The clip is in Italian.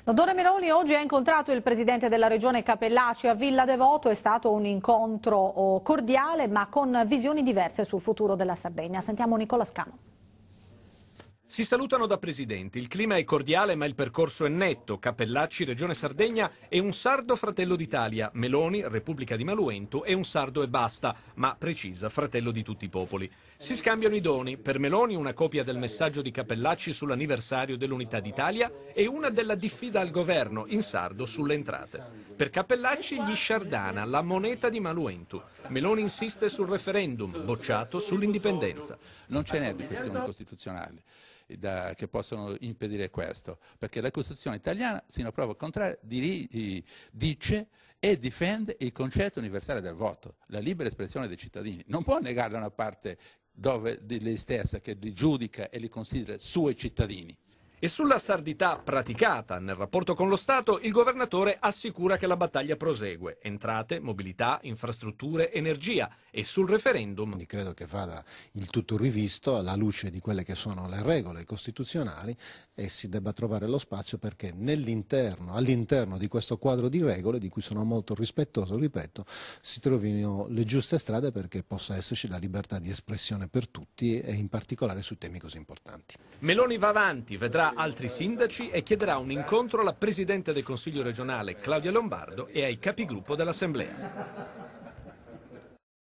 Dottor Meloni oggi ha incontrato il presidente della regione Capellaci a Villa Devoto. È stato un incontro cordiale ma con visioni diverse sul futuro della Sardegna. Sentiamo Nicola Scano. Si salutano da presidenti, il clima è cordiale ma il percorso è netto. Cappellacci, Regione Sardegna, e un sardo Fratello d'Italia. Meloni, Repubblica di Maluento, è un sardo e basta, ma precisa, fratello di tutti i popoli. Si scambiano i doni, per Meloni una copia del messaggio di Cappellacci sull'anniversario dell'Unità d'Italia e una della diffida al governo in sardo sulle entrate. Per Cappellacci gli sciardana, la moneta di Maluento. Meloni insiste sul referendum, bocciato sull'indipendenza. Non ce n'è di questioni costituzionali che possono impedire questo, perché la Costituzione italiana, sino a prova contraria, dice e difende il concetto universale del voto, la libera espressione dei cittadini. Non può negare una parte dove di lei stessa che li giudica e li considera suoi cittadini. E sulla sardità praticata nel rapporto con lo Stato, il governatore assicura che la battaglia prosegue. Entrate, mobilità, infrastrutture, energia. E sul referendum. Quindi credo che vada il tutto rivisto alla luce di quelle che sono le regole costituzionali e si debba trovare lo spazio perché all'interno di questo quadro di regole, di cui sono molto rispettoso, ripeto, si trovino le giuste strade perché possa esserci la libertà di espressione per tutti e in particolare su temi così importanti. Meloni va avanti, vedrà altri sindaci e chiederà un incontro alla Presidente del Consiglio regionale Claudia Lombardo e ai capigruppo dell'Assemblea.